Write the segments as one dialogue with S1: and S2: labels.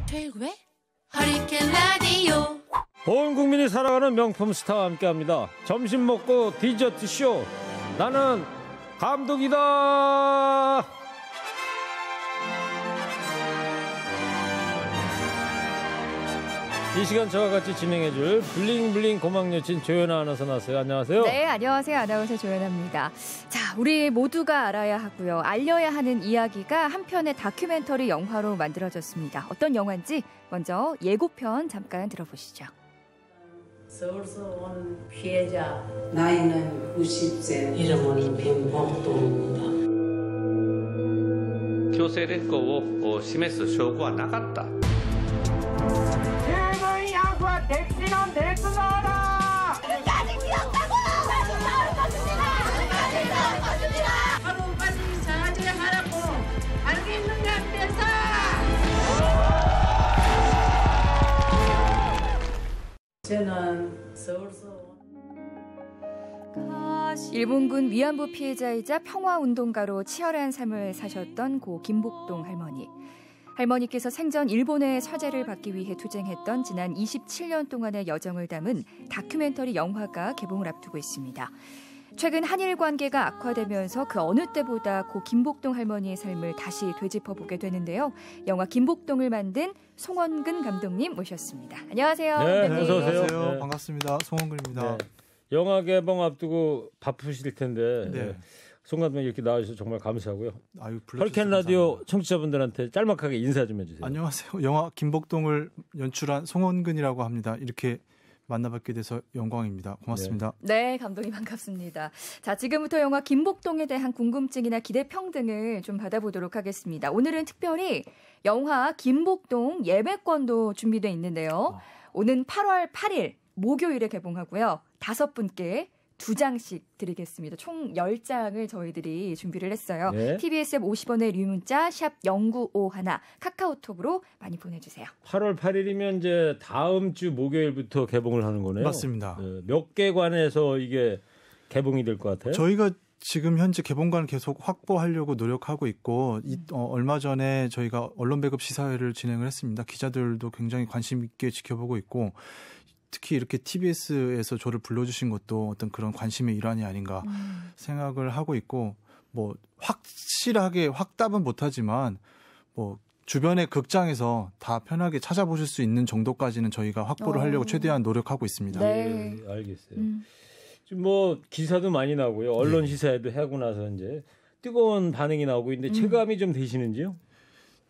S1: 최일구의 허리케인 라디오.
S2: 온 국민이 사랑하는 명품 스타와 함께합니다. 점심 먹고 디저트 쇼. 나는 감독이다. 이 시간 저와 같이 진행해줄 블링블링 고막 여친 조연아 아나운서 나왔어요. 안녕하세요.
S3: 네, 안녕하세요. 아나운서 조연아입니다. 자, 우리 모두가 알아야 하고요. 알려야 하는 이야기가 한 편의 다큐멘터리 영화로 만들어졌습니다. 어떤 영화인지 먼저 예고편 잠깐 들어보시죠.
S4: 서울서 온 피해자.
S5: 나이는 90세.
S4: 이름은 김복동입니다.
S6: 強制劣行を示す証拠はなかった。
S4: 저는 서울서
S3: 일본군 위안부 피해자이자 평화운동가로 치열한 삶을 사셨던 고 김복동 할머니. 할머니께서 생전 일본의 사죄를 받기 위해 투쟁했던 지난 27년 동안의 여정을 담은 다큐멘터리 영화가 개봉을 앞두고 있습니다. 최근 한일 관계가 악화되면서 그 어느 때보다 고 김복동 할머니의 삶을 다시 되짚어보게 되는데요. 영화 김복동을 만든 송원근 감독님 모셨습니다. 안녕하세요.
S2: 네,
S3: 감독님.
S2: 어서 오세요.
S7: 안녕하세요.
S2: 네.
S7: 반갑습니다. 송원근입니다.
S2: 네. 영화 개봉 앞두고 바쁘실 텐데
S7: 네.
S2: 송 감독님 이렇게 나와주셔서 정말 감사하고요.
S7: 아유,
S2: 허리케인 라디오 청취자분들한테 짤막하게 인사 좀 해주세요.
S7: 안녕하세요. 영화 김복동을 연출한 송원근이라고 합니다. 이렇게 만나뵙게 돼서 영광입니다. 고맙습니다.
S3: 네, 감독님 반갑습니다. 자, 지금부터 영화 김복동에 대한 궁금증이나 기대평 등을 좀 받아보도록 하겠습니다. 오늘은 특별히 영화 김복동 예매권도 준비되어 있는데요. 오는 8월 8일 목요일에 개봉하고요. 5분께 2장씩 드리겠습니다. 총 10장을 저희들이 준비를 했어요.
S2: 네.
S3: TBS 앱 50원의 유문자 샵 0951 카카오톡으로 많이 보내주세요.
S2: 8월 8일이면 이제 다음 주 목요일부터 개봉을 하는 거네요.
S7: 맞습니다.
S2: 네, 몇 개관에서 이게 개봉이 될 것 같아요?
S7: 저희가 지금 현재 개봉관을 계속 확보하려고 노력하고 있고 얼마 전에 저희가 언론 배급 시사회를 진행을 했습니다. 기자들도 굉장히 관심 있게 지켜보고 있고 특히 이렇게 TBS에서 저를 불러주신 것도 어떤 그런 관심의 일환이 아닌가 생각을 하고 있고 뭐 확실하게 확답은 못하지만 뭐 주변의 극장에서 다 편하게 찾아보실 수 있는 정도까지는 저희가 확보를 하려고 최대한 노력하고 있습니다.
S3: 네.
S2: 네, 알겠어요. 지금 뭐 기사도 많이 나오고요. 언론 시사회도 하고 나서 이제 뜨거운 반응이 나오고 있는데 체감이 좀 되시는지요?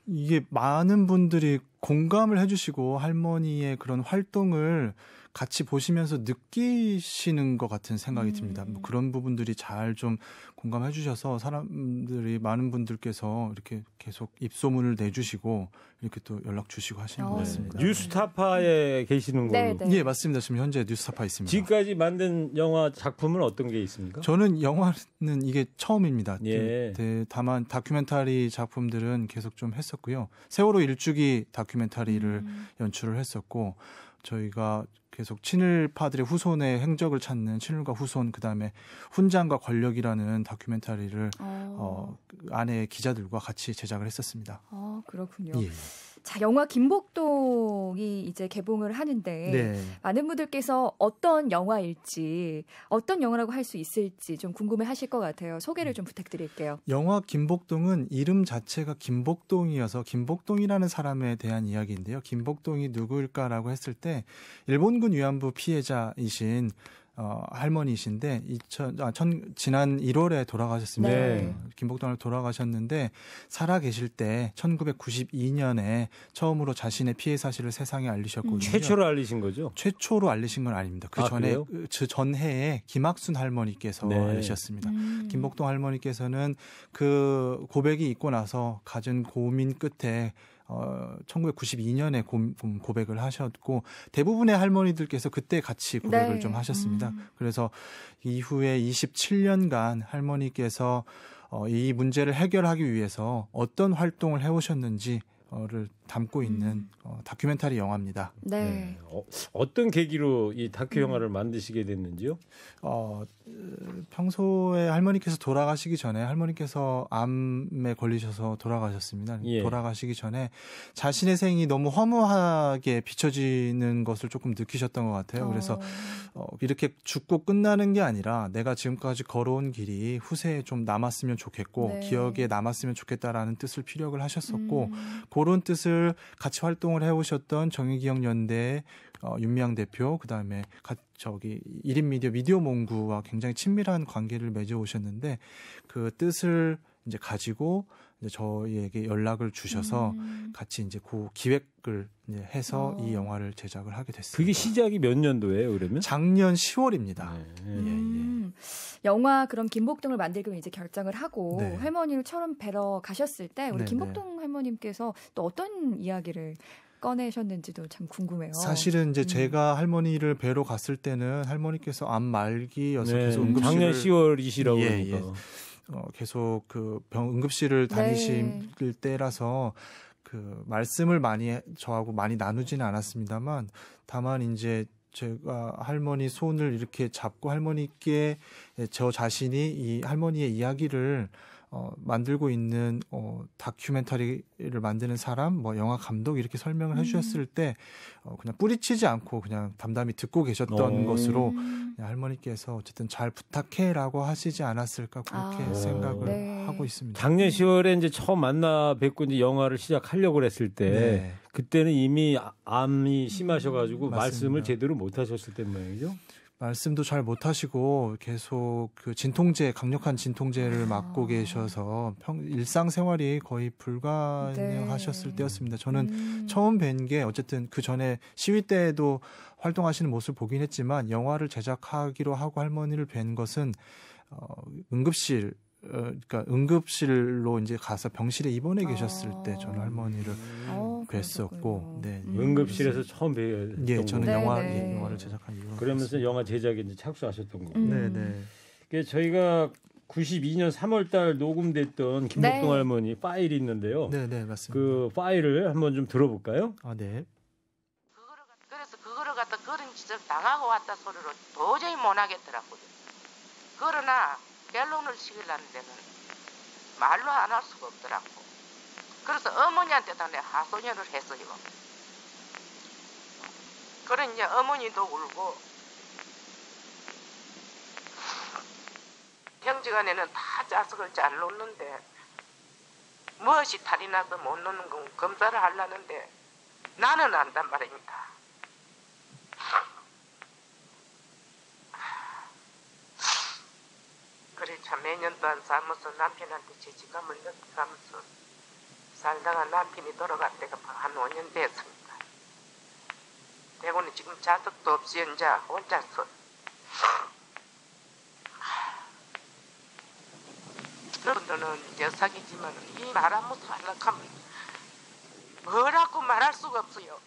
S7: 이게 많은 분들이 공감을 해주시고 할머니의 그런 활동을 같이 보시면서 느끼시는 것 같은 생각이 듭니다. 뭐 그런 부분들이 잘 좀 공감해 주셔서 사람들이 많은 분들께서 이렇게 계속 입소문을 내주시고 이렇게 또 연락 주시고 하시는 것 같습니다.
S2: 뉴스타파에 계시는 걸로.
S3: 네, 네.
S7: 예, 맞습니다. 지금 현재 뉴스타파 있습니다.
S2: 지금까지 만든 영화 작품은 어떤 게 있습니까?
S7: 저는 영화는 이게 처음입니다.
S2: 예.
S7: 다만 다큐멘터리 작품들은 계속 좀 했었고요. 세월호 일주기 다큐멘터리를 연출을 했었고 저희가 계속 친일파들의 후손의 행적을 찾는 친일과 후손 그다음에 훈장과 권력이라는 다큐멘터리를 안에 기자들과 같이 제작을 했었습니다.
S3: 그렇군요.
S7: 예.
S3: 자, 영화 김복동이 이제 개봉을 하는데
S7: 네.
S3: 많은 분들께서 어떤 영화일지 어떤 영화라고 할 수 있을지 좀 궁금해하실 것 같아요. 소개를 좀 부탁드릴게요.
S7: 영화 김복동은 이름 자체가 김복동이어서 김복동이라는 사람에 대한 이야기인데요. 김복동이 누구일까라고 했을 때 일본군 위안부 피해자이신 할머니이신데 지난 1월에 돌아가셨습니다.
S2: 네.
S7: 김복동을 돌아가셨는데 살아 계실 때 1992년에 처음으로 자신의 피해 사실을 세상에 알리셨거든요.
S2: 최초로 알리신 거죠?
S7: 최초로 알리신 건 아닙니다. 그 전에
S2: 그래요?
S7: 그 전해에 김학순 할머니께서
S2: 네.
S7: 알리셨습니다. 김복동 할머니께서는 그 고백이 있고 나서 가진 고민 끝에 1992년에 고백을 하셨고 대부분의 할머니들께서 그때 같이 고백을
S3: 네.
S7: 좀 하셨습니다. 그래서 이후에 27년간 할머니께서 이 문제를 해결하기 위해서 어떤 활동을 해오셨는지 담고 있는 다큐멘터리 영화입니다.
S3: 네.
S2: 어떤 계기로 이 다큐 영화를 만드시게 됐는지요?
S7: 평소에 할머니께서 돌아가시기 전에 할머니께서 암에 걸리셔서 돌아가셨습니다.
S2: 예.
S7: 돌아가시기 전에 자신의 생이 너무 허무하게 비춰지는 것을 조금 느끼셨던 것 같아요. 그래서 이렇게 죽고 끝나는 게 아니라 내가 지금까지 걸어온 길이 후세에 좀 남았으면 좋겠고
S3: 네.
S7: 기억에 남았으면 좋겠다라는 뜻을 피력을 하셨었고 그런 뜻을 같이 활동을 해오셨던 정의기억연대 윤미향 대표, 그 다음에 1인 미디어 몽구와 굉장히 친밀한 관계를 맺어오셨는데 그 뜻을 이제 가지고 이제 저희에게 연락을 주셔서 같이 이제 그 기획을 이제 해서 이 영화를 제작을 하게 됐습니다.
S2: 그게 시작이 몇 년도예요, 그러면?
S7: 작년 10월입니다.
S3: 영화 그럼 김복동을 만들기 위해 이제 결정을 하고
S7: 네.
S3: 할머니를 처음 뵈러 가셨을 때 우리
S7: 네,
S3: 김복동 할머님께서 또 어떤 이야기를 꺼내셨는지도 참 궁금해요.
S7: 사실은 이제 제가 할머니를 뵈러 갔을 때는 할머니께서 암 말기여서
S2: 네,
S7: 계속 응급실을
S2: 작년 10월이시라고
S7: 예,
S2: 그러니까.
S7: 계속 그 응급실을 다니실 때라서 그 말씀을 많이 저하고 많이 나누지는 않았습니다만 다만 이제 제가 할머니 손을 이렇게 잡고 할머니께 저 자신이 이 할머니의 이야기를 만들고 있는 다큐멘터리를 만드는 사람, 뭐 영화 감독 이렇게 설명을 해주셨을 때 그냥 뿌리치지 않고 그냥 담담히 듣고 계셨던 것으로 그냥 할머니께서 어쨌든 잘 부탁해라고 하시지 않았을까 그렇게 생각을 하고 있습니다.
S2: 작년 10월에 이제 처음 만나 뵙고 이제 영화를 시작하려고 했을 때
S7: 네.
S2: 그때는 이미 암이 심하셔가지고
S7: 맞습니다.
S2: 말씀을 제대로 못 하셨을 때 모양이죠.
S7: 말씀도 잘 못하시고 계속 그 강력한 진통제를 맞고 계셔서 일상생활이 거의 불가능하셨을 때였습니다. 저는 처음 뵌 게 어쨌든 그 전에 시위 때에도 활동하시는 모습을 보긴 했지만 영화를 제작하기로 하고 할머니를 뵌 것은 그러니까 응급실로 이제 가서 병실에 입원해 계셨을 때 저는 할머니를 뵀었고, 네.
S2: 응급실에서 처음 뵈었던
S7: 예, 저는
S2: 거고.
S7: 영화를 제작한 이유로
S2: 그러면서 영화 제작에 이제 착수하셨던 거고.
S7: 네, 네.
S2: 그래서 저희가 92년 3월달 녹음됐던 김복동 할머니 파일이 있는데요.
S7: 네, 네, 맞습니다.
S2: 그 파일을 한번 좀 들어볼까요?
S7: 아, 네.
S8: 그래서 그거를 갖다 그런 짓을 당하고 왔다 소리로 도저히 못 하겠더라고요. 그러나 결론을 시키려는 데는 말로 안 할 수가 없더라고. 그래서 어머니한테도 내가 하소연을 했어요. 그런 이제 어머니도 울고 형제간에는 다 자석을 잘 놓는데 무엇이 탈이 나서 못 놓는 건 검사를 하려는데 나는 안단 말입니다. 그래 참 매년 동안 살면서 남편한테 죄책감을 느끼면서 살다가 남편이 돌아갈 때가 한 5년 됐습니다. 대구는 지금 자석도 없이 이제 혼자서 여러분들은 여삭이지만 이 말하면서 하려면 뭐라고 말할 수가 없어요.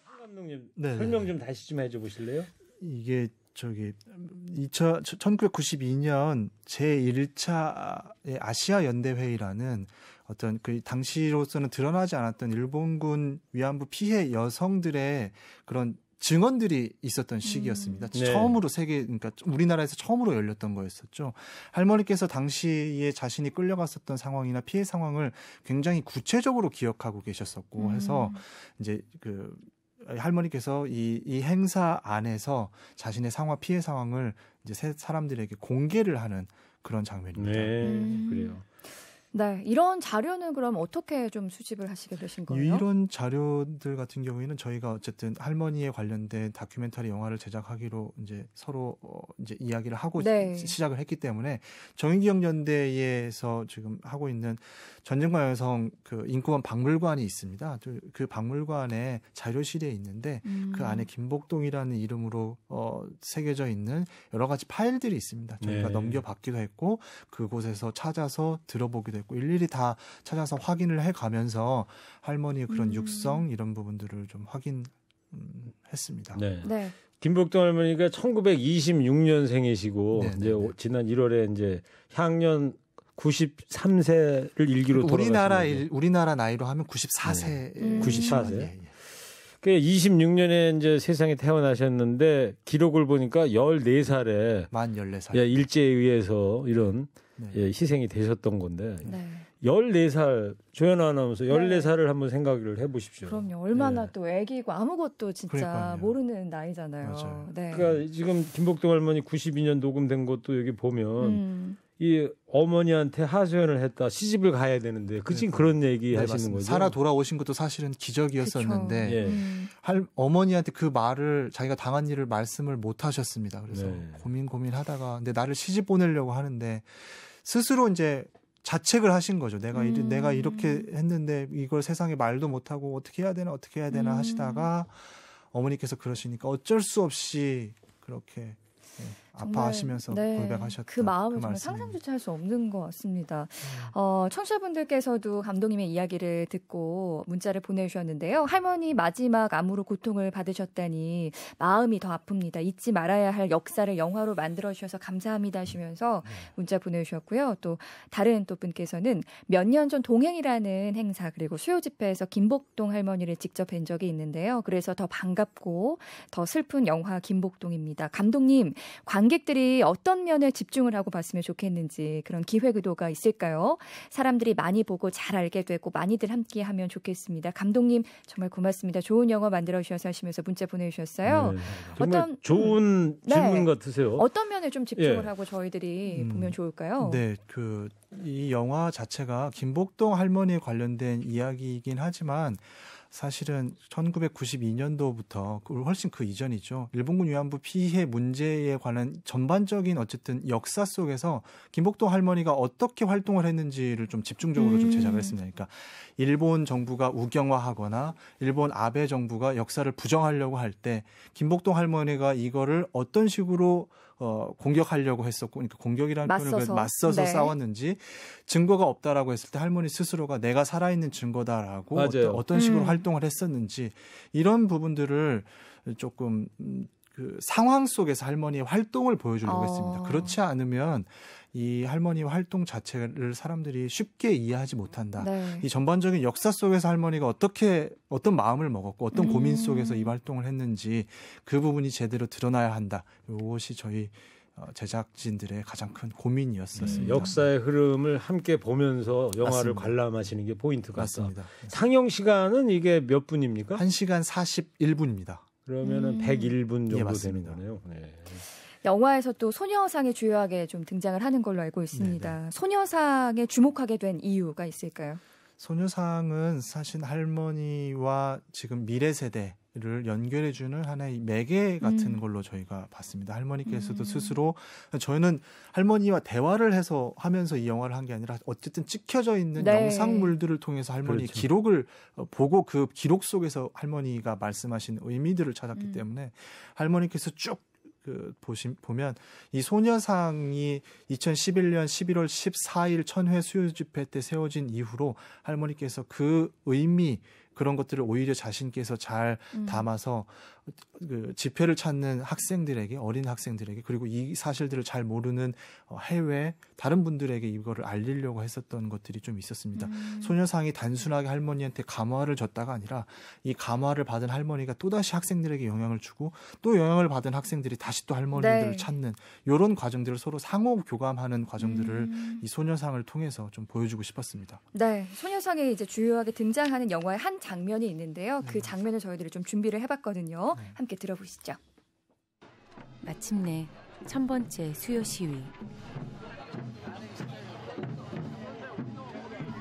S2: 한 감독님
S7: 네,
S2: 설명 좀 다시 좀 해줘 보실래요?
S7: 이게 1992년 제1차 아시아 연대 회의라는 어떤 그 당시로서는 드러나지 않았던 일본군 위안부 피해 여성들의 그런 증언들이 있었던 시기였습니다.
S2: 네.
S7: 처음으로 그러니까 우리나라에서 처음으로 열렸던 거였었죠. 할머니께서 당시에 자신이 끌려갔었던 상황이나 피해 상황을 굉장히 구체적으로 기억하고 계셨었고 해서 이제 그 할머니께서 이 행사 안에서 자신의 피해 상황을 이제 사람들에게 공개를 하는 그런 장면입니다.
S2: 네, 그래요.
S3: 네, 이런 자료는 그럼 어떻게 좀 수집을 하시게 되신 거예요?
S7: 이런 자료들 같은 경우에는 저희가 어쨌든 할머니에 관련된 다큐멘터리 영화를 제작하기로 이제 서로 이제 이야기를 하고 시작을 했기 때문에 정의기억연대에서 지금 하고 있는 전쟁과 여성 그 인권원 박물관이 있습니다. 그 박물관에 자료실에 있는데 그 안에 김복동이라는 이름으로 새겨져 있는 여러 가지 파일들이 있습니다. 저희가 넘겨받기도 했고 그곳에서 찾아서 들어보기도 했고 일일이 다 찾아서 확인을 해가면서 할머니의 그런 육성 이런 부분들을 좀 확인했습니다.
S2: 네.
S3: 네.
S2: 김복동 할머니가 1926년생이시고
S7: 네,
S2: 이제 지난 1월에 이제 향년 93세를 일기로
S7: 우리나라 나이로 하면 94세.
S2: 94세. 예. 그 26년에 이제 세상에 태어나셨는데 기록을 보니까 14살에
S7: 만 14살.
S2: 예, 일제에 의해서 이런
S7: 네.
S2: 예, 희생이 되셨던 건데.
S3: 네.
S2: 14살 조현아 아나운서 14살을 한번 생각을 해보십시오.
S3: 그럼요. 얼마나
S2: 예.
S3: 또 애기고 아무것도 진짜
S7: 그러니까요.
S3: 모르는 나이잖아요.
S7: 맞아요.
S3: 네.
S2: 그러니까 지금 김복동 할머니 92년 녹음된 것도 여기 보면 이 어머니한테 하소연을 했다. 시집을 가야 되는데 지금 그런 얘기
S7: 네,
S2: 하시는
S7: 맞습니다.
S2: 거죠.
S7: 살아 돌아오신 것도 사실은 기적이었었는데
S2: 예.
S7: 어머니한테 그 말을 자기가 당한 일을 말씀을 못 하셨습니다. 그래서
S2: 네.
S7: 고민하다가 근데 나를 시집 보내려고 하는데 스스로 이제 자책을 하신 거죠. 내가 이렇게 했는데 이걸 세상에 말도 못하고 어떻게 해야 되나 하시다가 어머니께서 그러시니까 어쩔 수 없이 그렇게 아파하시면서
S3: 네.
S7: 고백하셨다.
S3: 그 마음을 정말 상상조차 할 수 없는 것 같습니다. 청취자분들께서도 감독님의 이야기를 듣고 문자를 보내주셨는데요. 할머니 마지막 암으로 고통을 받으셨다니 마음이 더 아픕니다. 잊지 말아야 할 역사를 영화로 만들어주셔서 감사합니다 하시면서 문자 보내주셨고요. 또 다른 또 분께서는 몇 년 전 동행이라는 행사 그리고 수요 집회에서 김복동 할머니를 직접 뵌 적이 있는데요. 그래서 더 반갑고 더 슬픈 영화 김복동입니다. 감독님, 관객들이 어떤 면에 집중을 하고 봤으면 좋겠는지 그런 기획의도가 있을까요? 사람들이 많이 보고 잘 알게 되고 많이들 함께하면 좋겠습니다. 감독님 정말 고맙습니다. 좋은 영화 만들어주셔서 하시면서 문자 보내주셨어요.
S2: 네. 정말 좋은 질문 같으세요.
S3: 어떤 면에 좀 집중을 하고 저희들이 보면 좋을까요?
S7: 네, 이 영화 자체가 김복동 할머니에 관련된 이야기이긴 하지만 사실은 1992년도부터 훨씬 그 이전이죠. 일본군 위안부 피해 문제에 관한 전반적인 어쨌든 역사 속에서 김복동 할머니가 어떻게 활동을 했는지를 좀 집중적으로 좀 제작을 했습니다. 그러니까 일본 정부가 우경화하거나 일본 아베 정부가 역사를 부정하려고 할 때 김복동 할머니가 이거를 어떤 식으로 공격하려고 했었고, 그러니까 공격이라는 표현을 맞서서
S3: 네.
S7: 싸웠는지 증거가 없다라고 했을 때 할머니 스스로가 내가 살아있는 증거다라고 어떤 식으로 활동을 했었는지 이런 부분들을 조금 그 상황 속에서 할머니의 활동을 보여주려고 했습니다. 그렇지 않으면 이 할머니의 활동 자체를 사람들이 쉽게 이해하지 못한다.
S3: 네.
S7: 이 전반적인 역사 속에서 할머니가 어떤 마음을 먹었고 어떤 고민 속에서 이 활동을 했는지 그 부분이 제대로 드러나야 한다. 이것이 저희 제작진들의 가장 큰 고민이었었습니다.
S2: 역사의 흐름을 함께 보면서 영화를
S7: 맞습니다.
S2: 관람하시는 게 포인트 같다.
S7: 맞습니다.
S2: 상영 시간은 이게 몇 분입니까?
S7: 1시간 41분입니다.
S2: 그러면은 101분 정도
S7: 예,
S2: 되는
S7: 맞습니다.
S2: 거네요. 네.
S3: 영화에서 또 소녀상에 주요하게 좀 등장을 하는 걸로 알고 있습니다. 네네. 소녀상에 주목하게 된 이유가 있을까요?
S7: 소녀상은 사실 할머니와 지금 미래 세대를 연결해주는 하나의 매개 같은 걸로 저희가 봤습니다. 할머니께서도 스스로 저희는 할머니와 대화를 하면서 이 영화를 한 게 아니라 어쨌든 찍혀져 있는
S3: 네.
S7: 영상물들을 통해서 할머니의
S2: 그렇죠.
S7: 기록을 보고 그 기록 속에서 할머니가 말씀하신 의미들을 찾았기 때문에 할머니께서 쭉 보면 이 소녀상이 2011년 11월 14일 천회 수요 집회 때 세워진 이후로 할머니께서 그 의미 그런 것들을 오히려 자신께서 잘 담아서 그 집회를 찾는 학생들에게 어린 학생들에게 그리고 이 사실들을 잘 모르는 해외 다른 분들에게 이거를 알리려고 했었던 것들이 좀 있었습니다. 소녀상이 단순하게 할머니한테 감화를 줬다가 아니라 이 감화를 받은 할머니가 또다시 학생들에게 영향을 주고 또 영향을 받은 학생들이 다시 또 할머니들을
S3: 네.
S7: 찾는 이런 과정들을 서로 상호 교감하는 과정들을 이 소녀상을 통해서 좀 보여주고 싶었습니다.
S3: 네, 소녀상에 이제 주요하게 등장하는 영화의 한 장면이 있는데요. 그 장면을 저희들이 좀 준비를 해봤거든요. 함께 들어보시죠.
S9: 마침내 1000번째 수요 시위.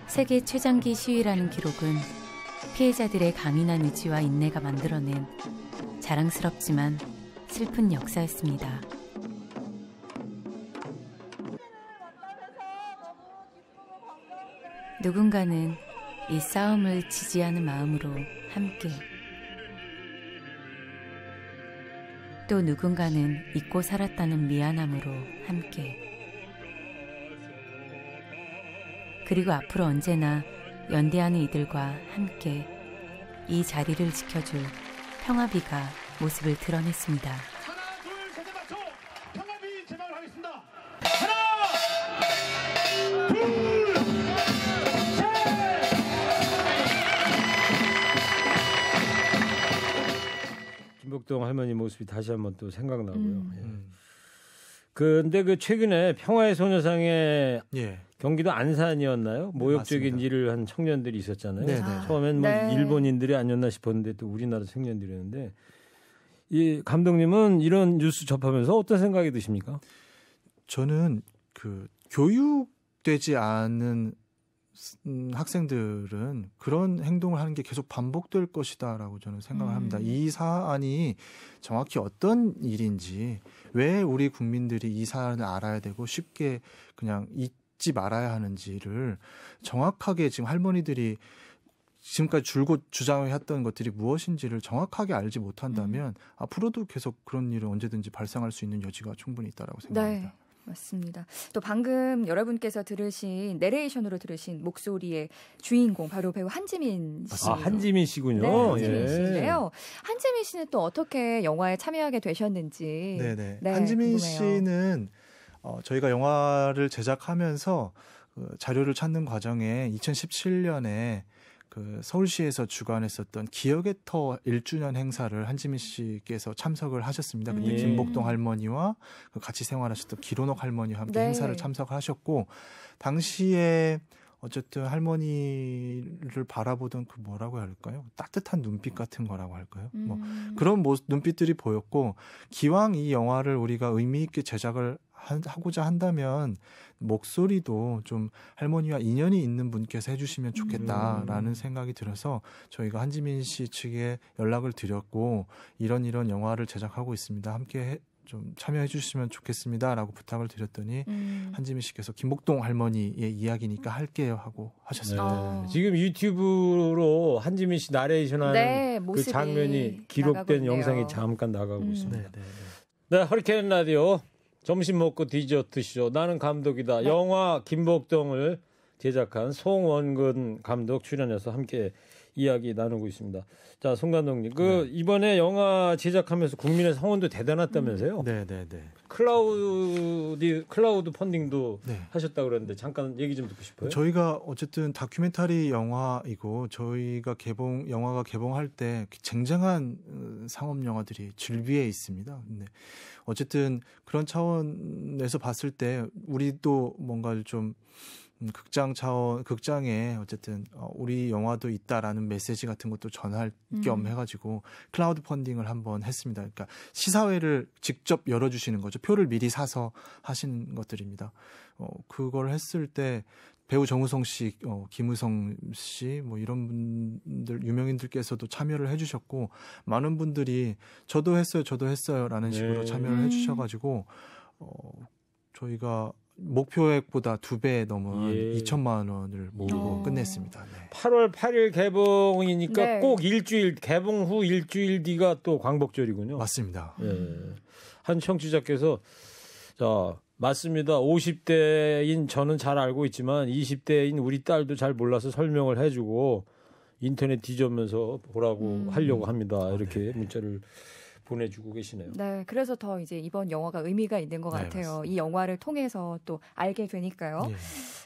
S9: 세계 최장기 시위라는 기록은 피해자들의 강인한 의지와 인내가 만들어낸 자랑스럽지만 슬픈 역사였습니다. 누군가는 이 싸움을 지지하는 마음으로 함께, 또 누군가는 잊고 살았다는 미안함으로 함께, 그리고 앞으로 언제나 연대하는 이들과 함께 이 자리를 지켜줄 평화비가 모습을 드러냈습니다.
S10: 하나, 둘, 셋, 맞춰! 평화비 제방을 하겠습니다. 하나! 둘!
S2: 김복동 할머니 모습이 다시 한번 또 생각나고요. 근데 그 최근에 평화의 소녀상에 경기도 안산이었나요? 모욕적인 일을 한 청년들이 있었잖아요. 처음엔 뭐 일본인들이 아니었나 싶었는데 또 우리나라 청년들이었는데 이 감독님은 이런 뉴스 접하면서 어떤 생각이 드십니까?
S7: 저는 그 교육되지 않은 학생들은 그런 행동을 하는 게 계속 반복될 것이다라고 저는 생각을 합니다. 이 사안이 정확히 어떤 일인지, 왜 우리 국민들이 이 사안을 알아야 되고 쉽게 그냥 잊지 말아야 하는지를 정확하게 지금 할머니들이 지금까지 줄곧 주장해왔던 것들이 무엇인지를 정확하게 알지 못한다면 앞으로도 계속 그런 일은 언제든지 발생할 수 있는 여지가 충분히 있다라고 생각합니다.
S3: 네. 맞습니다. 또 방금 여러분께서 들으신 내레이션으로 들으신 목소리의 주인공 바로 배우 한지민 씨.
S2: 한지민 씨군요.
S3: 네, 한지민 씨인데요. 한지민 씨는 또 어떻게 영화에 참여하게 되셨는지.
S7: 네, 한지민
S3: 궁금해요.
S7: 씨는 저희가 영화를 제작하면서 자료를 찾는 과정에 2017년에 그 서울시에서 주관했었던 기억의 터 1주년 행사를 한지민 씨께서 참석을 하셨습니다. 그때 김복동 할머니와 같이 생활하셨던 기론옥 할머니와 함께 행사를 참석하셨고, 당시에 어쨌든 할머니를 바라보던 그 뭐라고 할까요? 따뜻한 눈빛 같은 거라고 할까요? 뭐 그런 눈빛들이 보였고, 기왕 이 영화를 우리가 의미 있게 제작을 하고자 한다면 목소리도 좀 할머니와 인연이 있는 분께서 해주시면 좋겠다라는 생각이 들어서 저희가 한지민 씨 측에 연락을 드렸고, 이런 영화를 제작하고 있습니다. 함께 좀 참여해 주시면 좋겠습니다라고 부탁을 드렸더니 한지민 씨께서 김복동 할머니의 이야기니까 할게요 하고 하셨습니다.
S2: 지금 유튜브로 한지민 씨 나레이션하는 그 장면이 기록된 영상이 잠깐 나가고 있습니다. 네, 허리케인 라디오 점심 먹고 디저트쇼 나는 감독이다. 영화 김복동을 제작한 송원근 감독 출연해서 함께 이야기 나누고 있습니다. 자, 송 감독님, 이번에 영화 제작하면서 국민의 성원도 대단했다면서요?
S7: 네.
S2: 클라우드 펀딩도 하셨다 그러는데 잠깐 얘기 좀 듣고 싶어요.
S7: 저희가 어쨌든 다큐멘터리 영화이고, 저희가 영화가 개봉할 때 쟁쟁한 상업 영화들이 줄비에 있습니다. 근데 어쨌든 그런 차원에서 봤을 때 우리도 뭔가 좀 극장에 어쨌든 우리 영화도 있다라는 메시지 같은 것도 전할 겸 해가지고 클라우드 펀딩을 한번 했습니다. 그러니까 시사회를 직접 열어주시는 거죠. 표를 미리 사서 하시는 것들입니다. 그걸 했을 때 배우 정우성 씨, 김우성 씨, 뭐 이런 분들, 유명인들께서도 참여를 해주셨고, 많은 분들이 저도 했어요라는 식으로 참여를 해주셔가지고 저희가 목표액보다 2배 넘은 2천만 원을 모으고 끝냈습니다.
S2: 8월 8일 개봉이니까 꼭 일주일, 개봉 후 일주일 뒤가 또 광복절이군요.
S7: 맞습니다.
S2: 한 청취자께서 자, 맞습니다. 50대인 저는 잘 알고 있지만 20대인 우리 딸도 잘 몰라서 설명을 해주고 인터넷 뒤져면서 보라고 하려고 합니다. 이렇게 문자를 보내주고 계시네요.
S3: 네, 그래서 더 이제 이번 영화가 의미가 있는 것 같아요.
S7: 맞습니다.
S3: 이 영화를 통해서 또 알게 되니까요.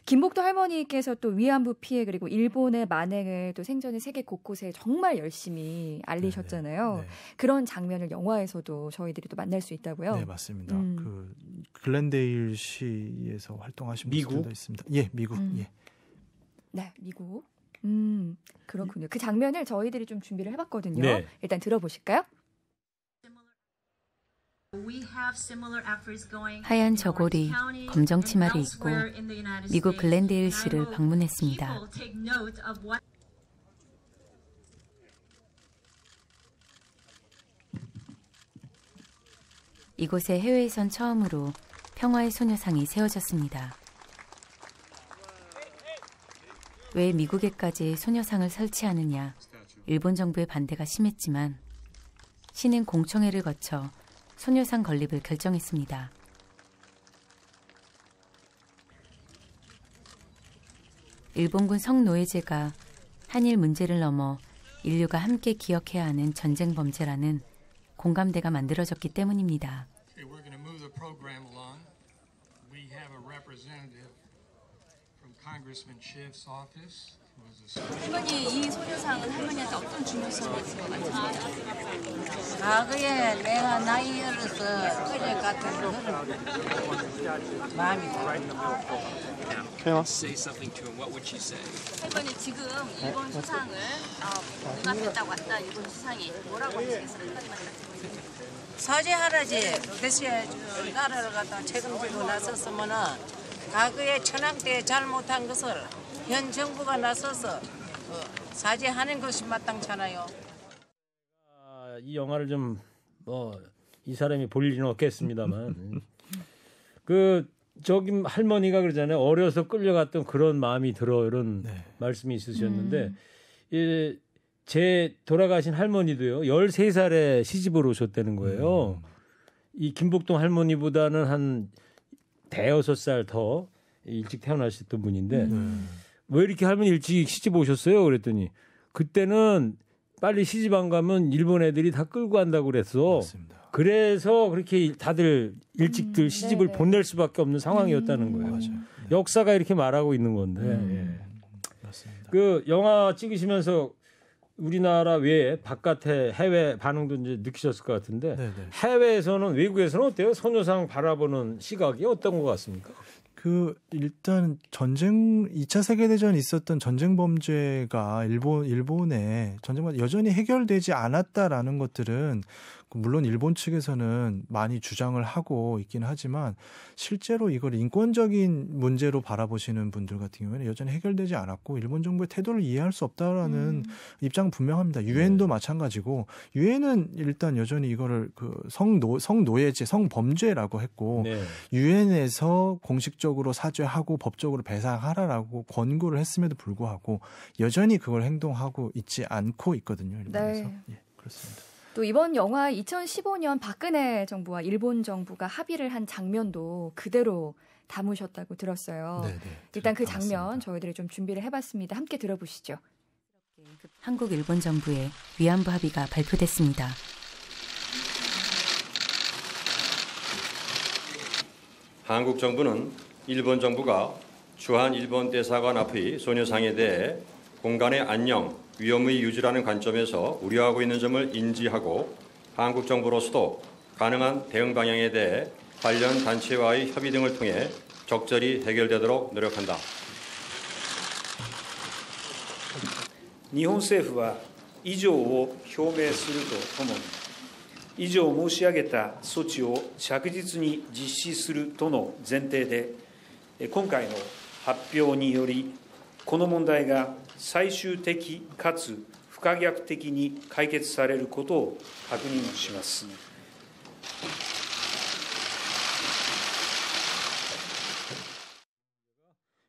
S3: 김복동 할머니께서 또 위안부 피해 그리고 일본의 만행을 또 생전에 세계 곳곳에 정말 열심히 알리셨잖아요. 그런 장면을 영화에서도 저희들이 또 만날 수 있다고요.
S7: 네, 맞습니다. 그 글렌데일 시에서 활동하신 분들도 있습니다. 미국.
S3: 네, 미국. 그렇군요. 그 장면을 저희들이 좀 준비를 해봤거든요. 일단 들어보실까요?
S9: 하얀 저고리, 검정 치마를 입고 미국 글렌데일시를 방문했습니다. 이곳에 해외에선 처음으로 평화의 소녀상이 세워졌습니다. 왜 미국에까지 소녀상을 설치하느냐, 일본 정부의 반대가 심했지만 시는 공청회를 거쳐 소녀상 건립을 결정했습니다. 일본군 성노예제가 한일 문제를 넘어 인류가 함께 기억해야 하는 전쟁 범죄라는 공감대가 만들어졌기 때문입니다.
S10: 할머니 이 소녀상은 할머니한테 어떤 중요성이 있을 것 같으세요?
S5: 과거에 내가 나이 어려서 끌려갔던 그런 마음이 들어요.
S10: 할머니 지금 일본 수상을 공감했다고 왔다. 일본 수상이 뭐라고 하시겠어요?
S5: 사죄 하라지. 대신에 나라를 갖다 책임지고 나섰으면은 과거에 천황 때 잘못한 것을 현 정부가 나서서 사죄하는 것이 마땅찮아요.
S2: 이 영화를 좀 이 사람이 볼 일은 없겠습니다만 저기 할머니가 그러잖아요. 어려서 끌려갔던 그런 마음이 들어 이런 말씀이 있으셨는데 제 돌아가신 할머니도요. 13살에 시집을 오셨다는 거예요. 이 김복동 할머니보다는 한 대여섯 살 더 일찍 태어나셨던 분인데 왜 이렇게 할머니 일찍 시집 오셨어요? 그랬더니 그때는 빨리 시집 안 가면 일본 애들이 다 끌고 간다고 그랬어.
S7: 맞습니다.
S2: 그래서 그렇게 다들 일찍들 시집을 보낼 수밖에 없는 상황이었다는 거예요.
S7: 맞아요.
S2: 역사가 이렇게 말하고 있는 건데.
S7: 맞습니다.
S2: 그 영화 찍으시면서 우리나라 외에 바깥에 해외 반응도 이제 느끼셨을 것 같은데 해외에서는 외국에서는 어때요? 소녀상 바라보는 시각이 어떤 것 같습니까?
S7: 일단 2차 세계대전에 있었던 전쟁 범죄가 일본의 전쟁과 여전히 해결되지 않았다라는 것들은 물론 일본 측에서는 많이 주장을 하고 있긴 하지만 실제로 이걸 인권적인 문제로 바라보시는 분들 같은 경우에는 여전히 해결되지 않았고 일본 정부의 태도를 이해할 수 없다라는 입장은 분명합니다. 유엔도 마찬가지고 유엔은 일단 여전히 이거를 성노예죄, 성범죄라고 했고 유엔에서 공식적으로 사죄하고 법적으로 배상하라라고 권고를 했음에도 불구하고 여전히 그걸 행동하고 있지 않고 있거든요. 일본에서. 예, 그렇습니다.
S3: 또 이번 영화 2015년 박근혜 정부와 일본 정부가 합의를 한 장면도 그대로 담으셨다고 들었어요. 일단 그 장면 저희들이 좀 준비를 해봤습니다. 함께 들어보시죠.
S9: 한국 일본 정부의 위안부 합의가 발표됐습니다.
S11: 한국 정부는 일본 정부가 주한 일본 대사관 앞의 소녀상에 대해 공간의 안녕, 위험의 유지라는 관점에서 우려하고 있는 점을 인지하고 한국 정부로서도 가능한 대응 방향에 대해 관련 단체와의 협의 등을 통해 적절히 해결되도록 노력한다.
S12: 日本政府は以上を表明するとともに以上申し上げた措置を着実に実施するとの前提で今回の発表によりこの問題が最終的かつ不可逆的に解決されることを確認します。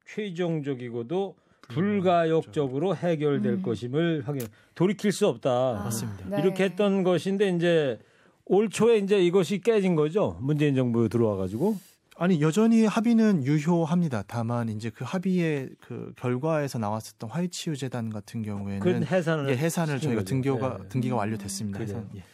S2: 최종적이고도 불가역적으로 해결될 것임을 확인. 돌이킬 수 없다.
S7: 맞습니다.
S2: 이렇게 했던 것인데 이제 올 초에 이제 이것이 깨진 거죠. 문재인 정부 들어와 가지고.
S7: 아니 여전히 합의는 유효합니다. 다만 이제 그 합의의 그 결과에서 나왔었던 화이치유 재단 같은 경우에는 해산을 저희가 등기가 완료됐습니다.
S2: 예.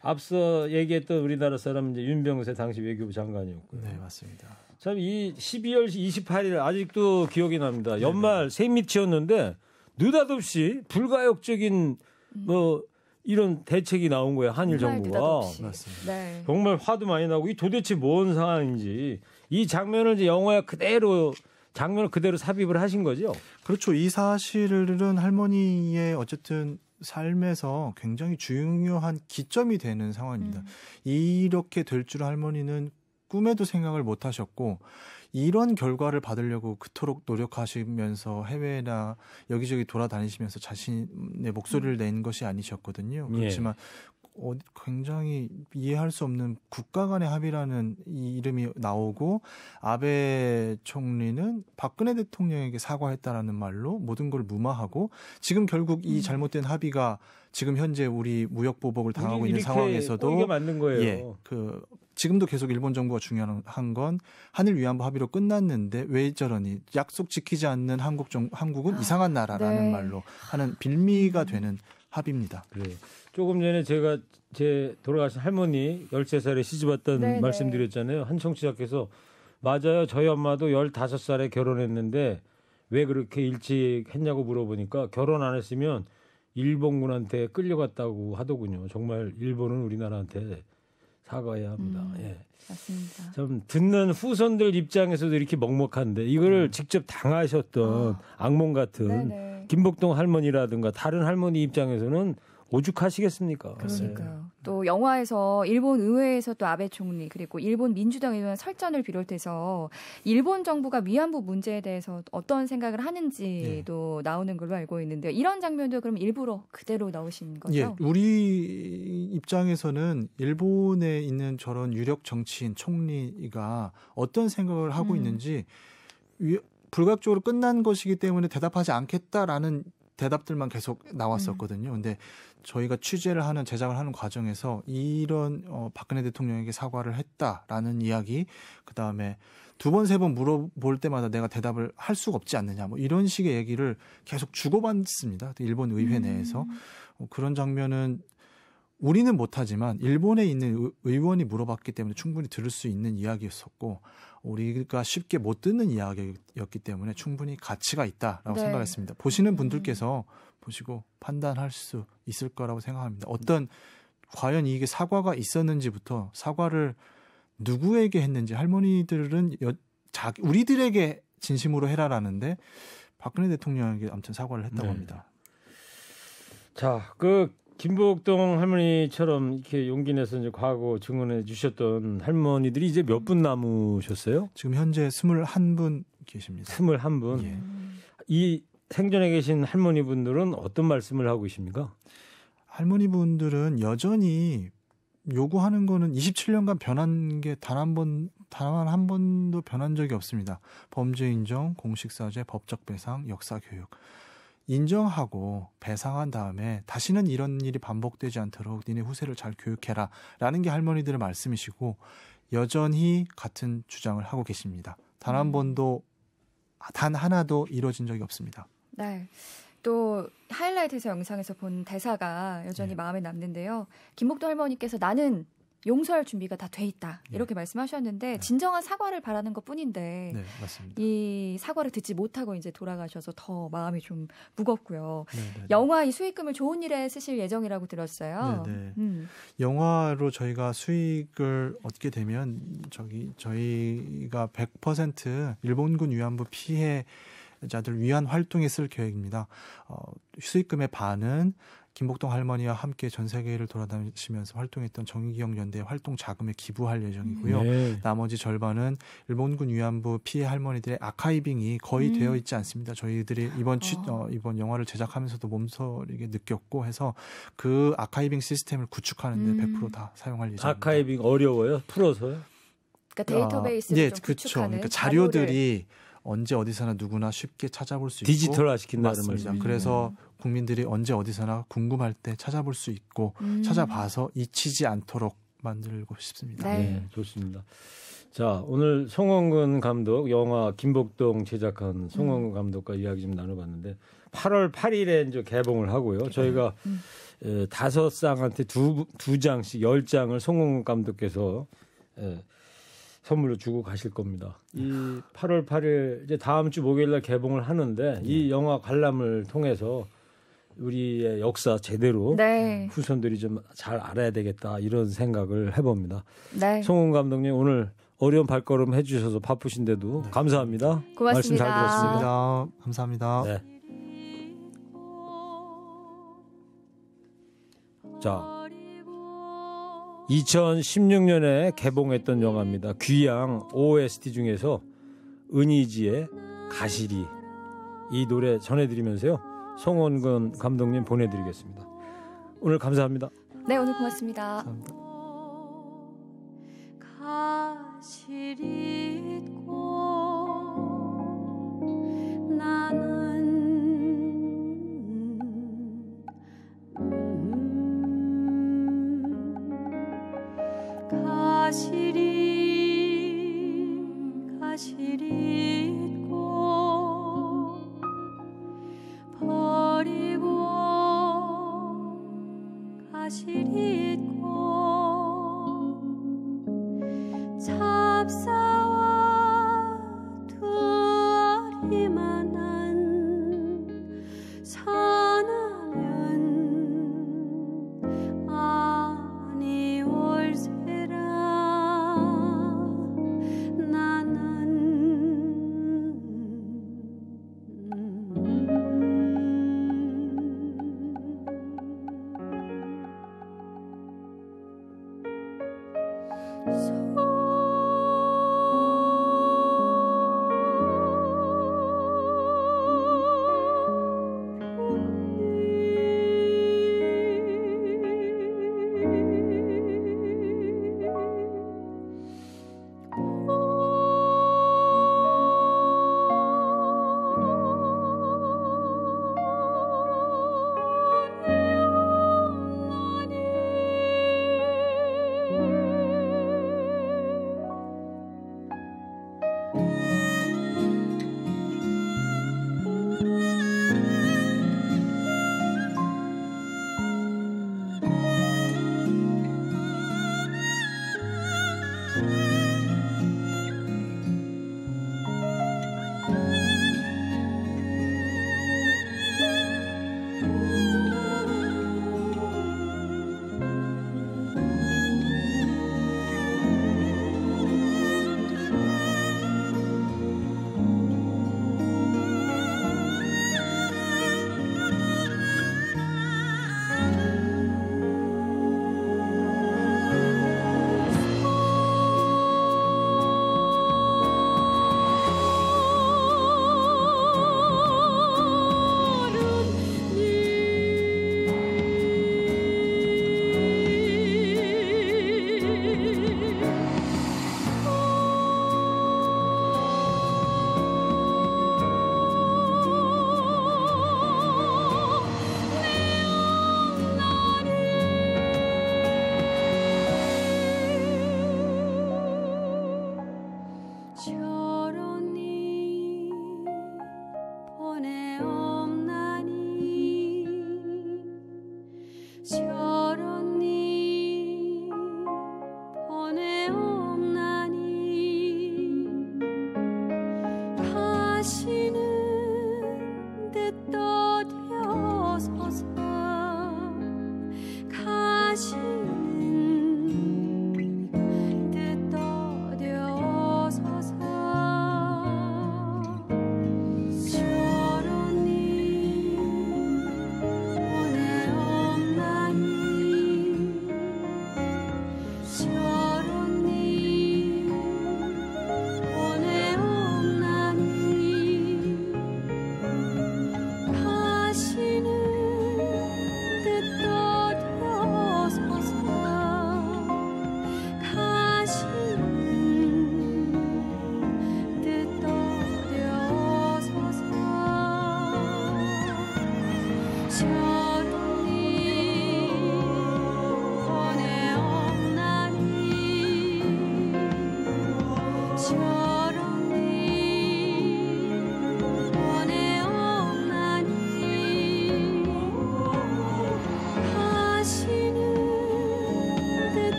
S2: 앞서 얘기했던 우리나라 사람 이제 윤병세 당시 외교부 장관이었고요.
S7: 네, 맞습니다.
S2: 참 이 12월 28일 아직도 기억이 납니다. 연말 새밑이었는데 느닷없이 불가역적인 이런 대책이 나온 거예요. 한일 정부가.
S7: 맞습니다.
S3: 네.
S2: 정말 화도 많이 나고 이 도대체 뭔 상황인지 이 장면을 이제 영화에 그대로 장면을 그대로 삽입을 하신 거죠.
S7: 그렇죠. 이 사실은 할머니의 어쨌든 삶에서 굉장히 중요한 기점이 되는 상황입니다. 이렇게 될 줄 할머니는 꿈에도 생각을 못 하셨고 이런 결과를 받으려고 그토록 노력하시면서 해외나 여기저기 돌아다니시면서 자신의 목소리를 낸 것이 아니셨거든요. 그렇지만 굉장히 이해할 수 없는 국가 간의 합의라는 이 이름이 나오고 아베 총리는 박근혜 대통령에게 사과했다라는 말로 모든 걸 무마하고 지금 결국 이 잘못된 합의가 지금 현재 우리 무역 보복을 당하고 있는 상황에서도
S2: 이게 맞는 거예요.
S7: 지금도 계속 일본 정부가 중요한 건 한일 위안부 합의로 끝났는데 왜 저러니 약속 지키지 않는 한국은 이상한 나라라는 말로 하는 빌미가 되는 합의입니다.
S2: 그래. 조금 전에 제가 제 돌아가신 할머니 13살에 시집 왔던 말씀드렸잖아요. 한 청취자께서 맞아요. 저희 엄마도 15살에 결혼했는데 왜 그렇게 일찍 했냐고 물어보니까 결혼 안 했으면 일본군한테 끌려갔다고 하더군요. 정말 일본은 우리나라한테 사과해야 합니다. 예.
S3: 맞습니다.
S2: 좀 듣는 후손들 입장에서도 이렇게 먹먹한데 이거를 직접 당하셨던 악몽 같은
S3: 네네.
S2: 김복동 할머니라든가 다른 할머니 입장에서는 오죽하시겠습니까?
S3: 그러니까요. 네. 또 영화에서 일본 의회에서 또 아베 총리 그리고 일본 민주당 의원 설전을 비롯해서 일본 정부가 위안부 문제에 대해서 어떤 생각을 하는지도 나오는 걸로 알고 있는데요. 이런 장면도 그럼 일부러 그대로 넣으신 거죠?
S7: 예, 우리 입장에서는 일본에 있는 저런 유력 정치인 총리가 어떤 생각을 하고 있는지 불가역적으로 끝난 것이기 때문에 대답하지 않겠다라는 대답들만 계속 나왔었거든요. 근데 저희가 취재를 하는 제작을 하는 과정에서 이런 박근혜 대통령에게 사과를 했다라는 이야기, 그다음에 두 번, 세 번 물어볼 때마다 내가 대답을 할 수가 없지 않느냐, 뭐 이런 식의 얘기를 계속 주고받습니다. 일본 의회 내에서. 그런 장면은 우리는 못하지만 일본에 있는 의원이 물어봤기 때문에 충분히 들을 수 있는 이야기였었고, 우리가 쉽게 못 듣는 이야기였기 때문에 충분히 가치가 있다라고 생각했습니다. 보시는 분들께서 보시고 판단할 수 있을 거라고 생각합니다. 과연 이게 사과가 있었는지부터 사과를 누구에게 했는지, 할머니들은 우리들에게 진심으로 해라라는데 박근혜 대통령에게 아무튼 사과를 했다고 합니다.
S2: 자, 김복동 할머니처럼 이렇게 용기 내서 이제 과거 증언해 주셨던 할머니들이 이제 몇 분 남으셨어요?
S7: 지금 현재 21분 계십니다.
S2: 21분.
S7: 예.
S2: 이 생전에 계신 할머니분들은 어떤 말씀을 하고 계십니까?
S7: 할머니분들은 여전히 요구하는 거는 27년간 변한 게 단 한 번도 변한 적이 없습니다. 범죄 인정, 공식사죄, 법적 배상, 역사 교육. 인정하고 배상한 다음에 다시는 이런 일이 반복되지 않도록 니네 후세를 잘 교육해라 라는 게 할머니들의 말씀이시고, 여전히 같은 주장을 하고 계십니다. 단 하나도 이루어진 적이 없습니다.
S3: 네. 또 하이라이트에서 영상에서 본 대사가 여전히 마음에 남는데요. 김복동 할머니께서 나는 용서할 준비가 다 돼 있다 이렇게 말씀하셨는데 진정한 사과를 바라는 것뿐인데
S7: 맞습니다.
S3: 이 사과를 듣지 못하고 이제 돌아가셔서 더 마음이 좀 무겁고요. 영화 이 수익금을 좋은 일에 쓰실 예정이라고 들었어요.
S7: 영화로 저희가 수익을 얻게 되면 저희가 100% 일본군 위안부 피해자들 위한 활동에 쓸 계획입니다. 수익금의 반은 김복동 할머니와 함께 전 세계를 돌아다니시면서 활동했던 정의기억연대 활동 자금에 기부할 예정이고요. 나머지 절반은 일본군 위안부 피해 할머니들의 아카이빙이 거의 되어 있지 않습니다. 저희들이 이번 영화를 제작하면서도 몸서리게 느꼈고 해서 그 아카이빙 시스템을 구축하는 데 100% 다 사용할 예정입니다.
S2: 아카이빙 어려워요? 풀어서요?
S3: 그러니까 데이터베이스를 좀 구축하는
S7: 그러니까 자료들이 언제 어디서나 누구나 쉽게 찾아볼 수 있고
S2: 디지털화 시킨다는
S7: 말씀입니다.
S2: 말씀이죠.
S7: 그래서 국민들이 언제 어디서나 궁금할 때 찾아볼 수 있고 찾아봐서 잊히지 않도록 만들고 싶습니다.
S2: 네, 좋습니다. 자, 오늘 송원근 감독, 영화 김복동 제작한 송원근 감독과 이야기 좀 나눠봤는데 8월 8일에 이제 개봉을 하고요. 저희가 5쌍한테 두 장씩 10장을 송원근 감독께서 선물로 주고 가실 겁니다. 이 8월 8일 이제 다음 주 목요일 날 개봉을 하는데 이 영화 관람을 통해서 우리의 역사 제대로 후손들이 좀 잘 알아야 되겠다 이런 생각을 해봅니다. 송원 감독님 오늘 어려운 발걸음 해주셔서 바쁘신데도 감사합니다.
S3: 고맙습니다.
S2: 말씀 잘 들었습니다.
S7: 감사합니다.
S2: 네. 자. 2016년에 개봉했던 영화입니다. 귀양 OST 중에서 은희지의 가시리 이 노래 전해드리면서요. 송원근 감독님 보내드리겠습니다. 오늘 감사합니다.
S3: 네, 오늘 고맙습니다.
S7: 감사합니다.
S1: 가시리 있고 나는 가시리 있고 버리고 가시리 있고 잡사와 두 알이 만난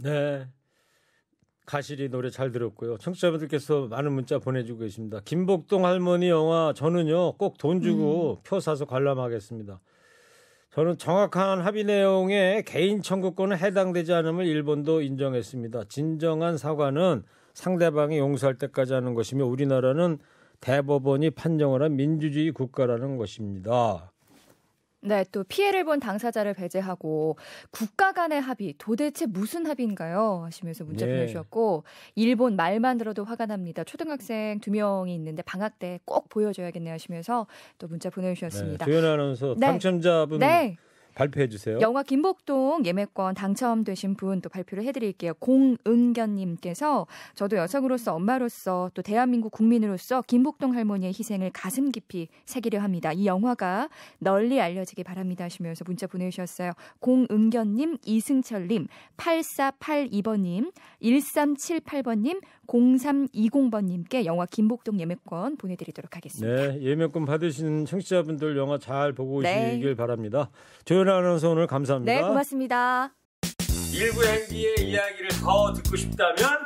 S2: 네, 가시리 노래 잘 들었고요. 청취자분들께서 많은 문자 보내주고 계십니다. 김복동 할머니 영화 저는요 꼭 돈 주고 표 사서 관람하겠습니다. 저는 정확한 합의 내용에 개인 청구권은 해당되지 않음을 일본도 인정했습니다. 진정한 사과는 상대방이 용서할 때까지 하는 것이며 우리나라는 대법원이 판정을 한 민주주의 국가라는 것입니다.
S3: 네, 또 피해를 본 당사자를 배제하고 국가 간의 합의, 도대체 무슨 합의인가요? 하시면서 문자 보내주셨고 일본 말만 들어도 화가 납니다. 초등학생 2명이 있는데 방학 때 꼭 보여줘야겠네요 하시면서 또 문자 보내주셨습니다.
S2: 조연 아나운서 당첨자분 발표해 주세요.
S3: 영화 김복동 예매권 당첨되신 분 또 발표를 해드릴게요. 공은견님께서 저도 여성으로서 엄마로서 또 대한민국 국민으로서 김복동 할머니의 희생을 가슴 깊이 새기려 합니다. 이 영화가 널리 알려지기 바랍니다 하시면서 문자 보내주셨어요. 공은견님, 이승철님, 8482번님, 1378번님, 0320번님께 영화 김복동 예매권 보내드리도록 하겠습니다.
S2: 네, 예매권 받으신 청취자분들 영화 잘 보고 오시길 바랍니다. 조연 아나운서 오늘 감사합니다.
S3: 네, 고맙습니다.
S2: 일부 행기의 이야기를 더 듣고 싶다면